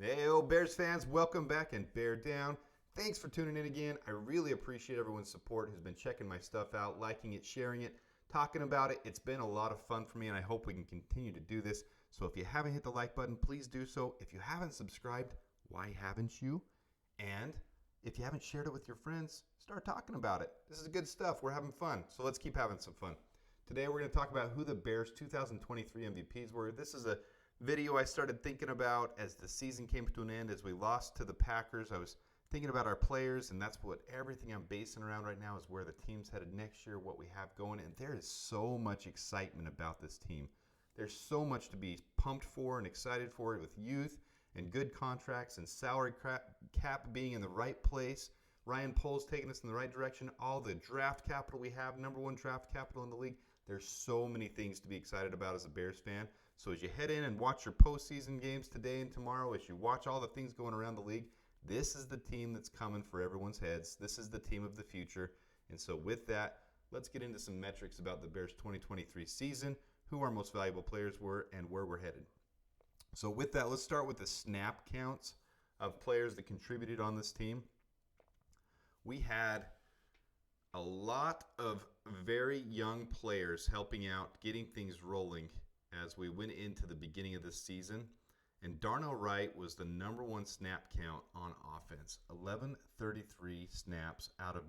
Hey, Bears fans, welcome back and bear down. Thanks for tuning in again. I really appreciate everyone's support who's been checking my stuff out, liking it, sharing it, talking about it. It's been a lot of fun for me, and I hope we can continue to do this. So if you haven't hit the like button, please do so. If you haven't subscribed, why haven't you? And if you haven't shared it with your friends, start talking about it. This is good stuff. We're having fun, so let's keep having some fun. Today we're going to talk about who the Bears' 2023 MVPs were. This is a video I started thinking about as the season came to an end. As we lost to the Packers, I was thinking about our players, and that's what everything I'm basing around right now is where the team's headed next year, what we have going, and there is so much excitement about this team. There's so much to be pumped for and excited for with youth and good contracts and salary cap being in the right place. Ryan Poles taking us in the right direction. All the draft capital we have, number one draft capital in the league. There's so many things to be excited about as a Bears fan. So as you head in and watch your postseason games today and tomorrow, as you watch all the things going around the league, this is the team that's coming for everyone's heads. This is the team of the future. And so with that, let's get into some metrics about the Bears 2023 season, who our most valuable players were, and where we're headed. So with that, let's start with the snap counts of players that contributed on this team. We had a lot of very young players helping out, getting things rolling as we went into the beginning of this season. And Darnell Wright was the number one snap count on offense. 1133 snaps out of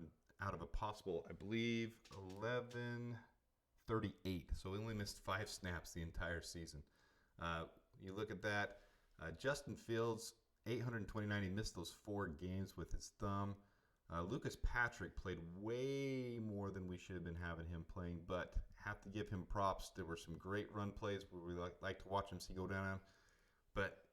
a possible, I believe, 1138. So he only missed 5 snaps the entire season. You look at that. Justin Fields, 829. He missed those 4 games with his thumb. Lucas Patrick played way more than we should have been having him playing, but have to give him props. There were some great run plays where we like to watch him see go down. But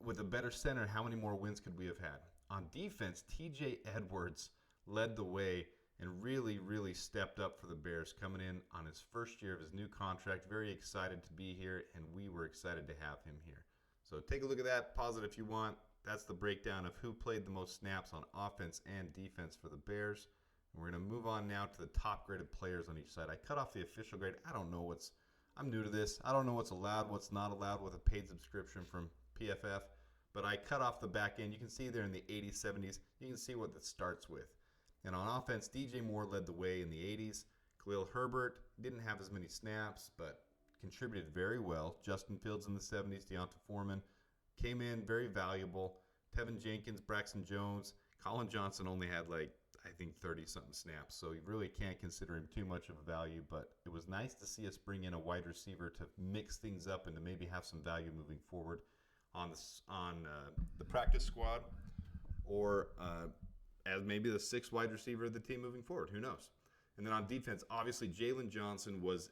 with a better center, how many more wins could we have had? On defense, TJ Edwards led the way and really, really stepped up for the Bears coming in on his first year of his new contract. Very excited to be here, and we were excited to have him here. So take a look at that. Pause it if you want. That's the breakdown of who played the most snaps on offense and defense for the Bears. And we're going to move on now to the top graded players on each side. I cut off the official grade. I'm new to this. I don't know what's allowed, what's not allowed with a paid subscription from PFF. But I cut off the back end. You can see there in the 80s, 70s. You can see what that starts with. And on offense, DJ Moore led the way in the 80s. Khalil Herbert didn't have as many snaps, but contributed very well. Justin Fields in the 70s. Deonta Foreman came in very valuable. Tevin Jenkins, Braxton Jones, Colin Johnson only had I think 30-something snaps. So you really can't consider him too much of a value. But it was nice to see us bring in a wide receiver to mix things up and to maybe have some value moving forward on the practice squad, or as maybe the 6th wide receiver of the team moving forward. Who knows? And then on defense, obviously Jalen Johnson was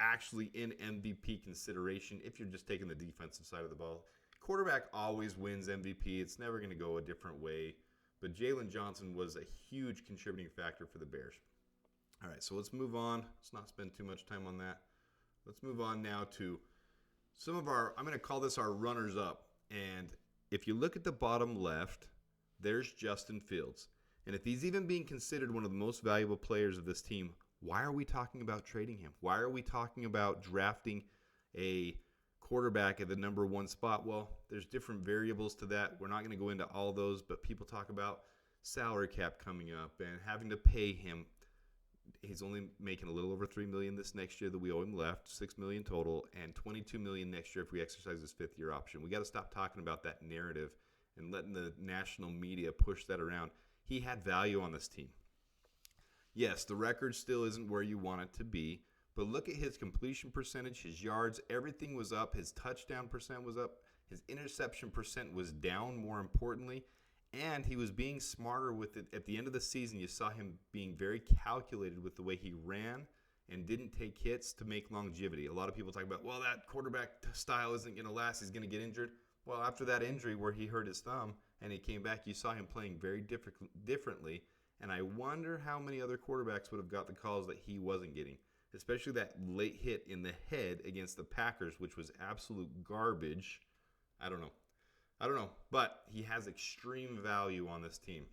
actually in MVP consideration if you're just taking the defensive side of the ball. Quarterback always wins MVP. It's never going to go a different way. But Jalen Johnson was a huge contributing factor for the Bears. All right, so let's move on. Let's not spend too much time on that. Let's move on now to some of I'm going to call this our runners-up. And if you look at the bottom left, there's Justin Fields. And if he's even being considered one of the most valuable players of this team, why are we talking about trading him? Why are we talking about drafting a quarterback at the number 1 spot? Well, there's different variables to that. We're not going to go into all those, but people talk about salary cap coming up and having to pay him. He's only making a little over $3 million this next year that we owe him left, $6 million total, and $22 million next year if we exercise his 5th-year option. We got to stop talking about that narrative and letting the national media push that around. He had value on this team. Yes, the record still isn't where you want it to be, but look at his completion percentage, his yards, everything was up. His touchdown percent was up. His interception percent was down, more importantly. And he was being smarter with it. At the end of the season, you saw him being very calculated with the way he ran and didn't take hits to make longevity. A lot of people talk about, well, that quarterback style isn't going to last. He's going to get injured. Well, after that injury where he hurt his thumb and he came back, you saw him playing very differently. And I wonder how many other quarterbacks would have got the calls that he wasn't getting, especially that late hit in the head against the Packers, which was absolute garbage. I don't know, but he has extreme value on this team.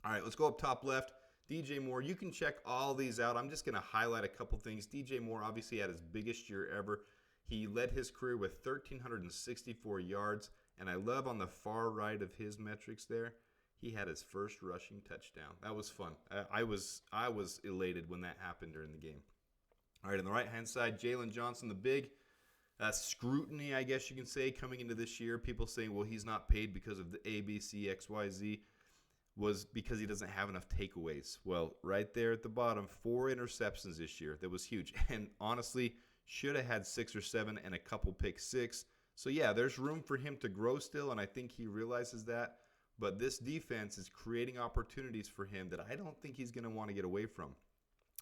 All right, let's go up top left. DJ Moore, you can check all these out. I'm just going to highlight a couple things. DJ Moore obviously had his biggest year ever. He led his career with 1,364 yards And I love on the far right of his metrics there, he had his first rushing touchdown. That was fun. I was elated when that happened during the game. All right, on the right-hand side, Jalen Johnson, the big scrutiny, I guess you can say, coming into this year. People saying, well, he's not paid because of the A, B, C, X, Y, Z, was because he doesn't have enough takeaways. Well, right there at the bottom, 4 interceptions this year. That was huge. And honestly, should have had 6 or 7 and a couple pick six. So, yeah, there's room for him to grow still, and I think he realizes that. But this defense is creating opportunities for him that I don't think he's going to want to get away from.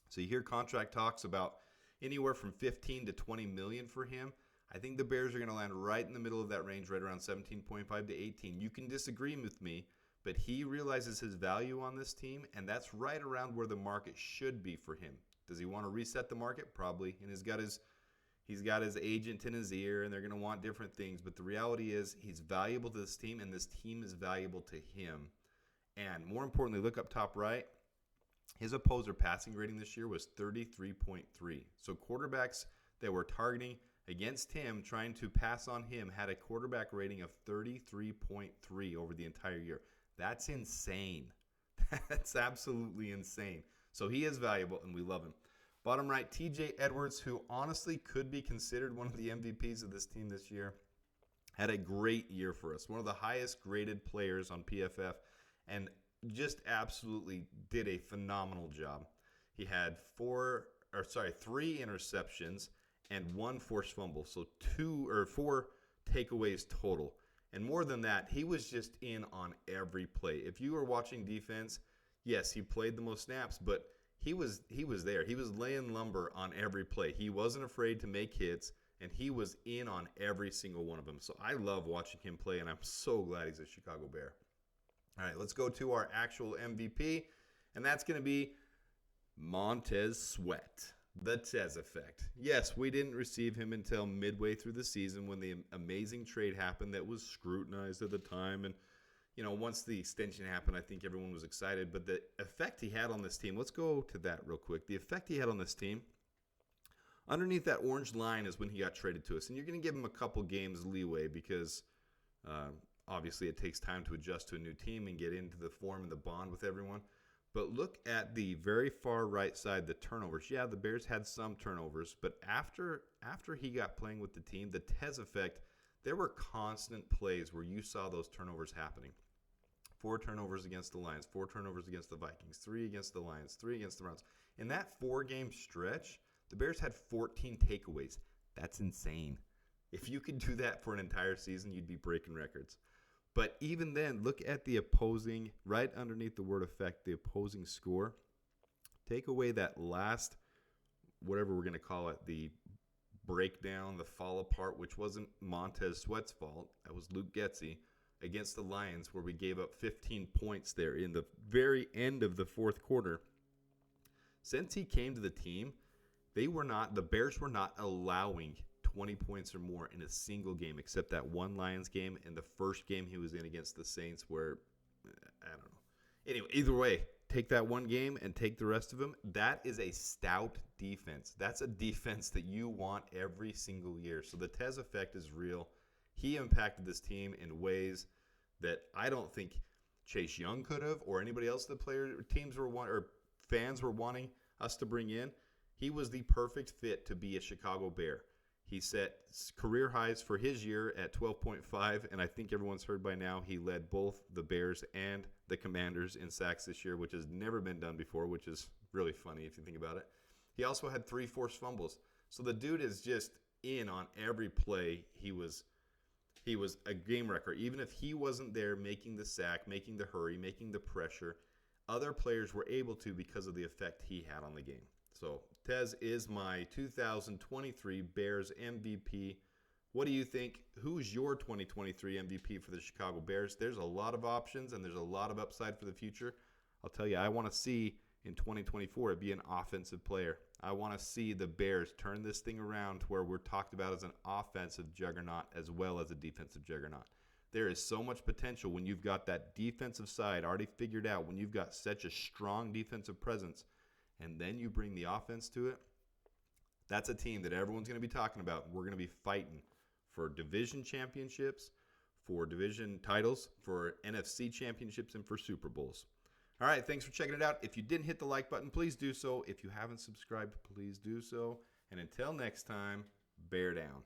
So you hear contract talks about anywhere from 15 to 20 million for him. I think the Bears are going to land right in the middle of that range, right around 17.5 to 18. You can disagree with me, but he realizes his value on this team, and that's right around where the market should be for him. Does he want to reset the market? Probably. And he's got his agent in his ear, and they're going to want different things. But the reality is he's valuable to this team, and this team is valuable to him. And more importantly, look up top right. His opposer passing rating this year was 33.3. So quarterbacks that were targeting against him, trying to pass on him, had a quarterback rating of 33.3 over the entire year. That's insane. That's absolutely insane. So he is valuable, and we love him. Bottom right, TJ Edwards, who honestly could be considered one of the MVPs of this team this year, had a great year for us. One of the highest graded players on PFF, and just absolutely did a phenomenal job. He had 3 interceptions and 1 forced fumble, so 4 takeaways total. And more than that, he was just in on every play. If you were watching defense, yes, he played the most snaps, but he was there. He was laying lumber on every play. He wasn't afraid to make hits, and he was in on every single one of them. So I love watching him play, and I'm so glad he's a Chicago Bear. All right, let's go to our actual MVP, and that's going to be Montez Sweat, the Tez effect. Yes, we didn't receive him until midway through the season when the amazing trade happened that was scrutinized at the time. And, you know, once the extension happened, I think everyone was excited. But the effect he had on this team, let's go to that real quick. The effect he had on this team, underneath that orange line is when he got traded to us. And you're going to give him a couple games leeway because obviously it takes time to adjust to a new team and get into the form and the bond with everyone. But look at the very far right side, the turnovers. Yeah, the Bears had some turnovers, but after he got playing with the team, the Tez effect, there were constant plays where you saw those turnovers happening. 4 turnovers against the Lions, 4 turnovers against the Vikings, 3 against the Lions, 3 against the Browns. In that 4-game stretch, the Bears had 14 takeaways. That's insane. If you could do that for an entire season, you'd be breaking records. But even then, look at the opposing, right underneath the word effect, the opposing score. Take away that last, whatever we're going to call it, the breakdown, the fall apart, which wasn't Montez Sweat's fault. That was Luke Getsy against the Lions, where we gave up 15 points there in the very end of the fourth quarter. Since he came to the team, the Bears were not allowing 20 points or more in a single game, except that one Lions game and the first game he was in against the Saints where, I don't know. Anyway, either way, take that one game and take the rest of them. That is a stout defense. That's a defense that you want every single year. So the Tez effect is real. He impacted this team in ways that I don't think Chase Young could have, or anybody else teams were or fans were wanting us to bring in. He was the perfect fit to be a Chicago Bear. He set career highs for his year at 12.5, and I think everyone's heard by now he led both the Bears and the Commanders in sacks this year, which has never been done before, which is really funny if you think about it. He also had 3 forced fumbles. So the dude is just in on every play. He was a game wrecker. Even if he wasn't there making the sack, making the hurry, making the pressure, other players were able to because of the effect he had on the game. So Tez is my 2023 Bears MVP. What do you think? Who's your 2023 MVP for the Chicago Bears? There's a lot of options, and there's a lot of upside for the future. I'll tell you, I want to see in 2024 it be an offensive player. I want to see the Bears turn this thing around to where we're talked about as an offensive juggernaut as well as a defensive juggernaut. There is so much potential when you've got that defensive side already figured out, when you've got such a strong defensive presence, and then you bring the offense to it. That's a team that everyone's going to be talking about. We're going to be fighting for division championships, for division titles, for NFC championships, and for Super Bowls. All right, thanks for checking it out. If you didn't hit the like button, please do so. If you haven't subscribed, please do so. And until next time, bear down.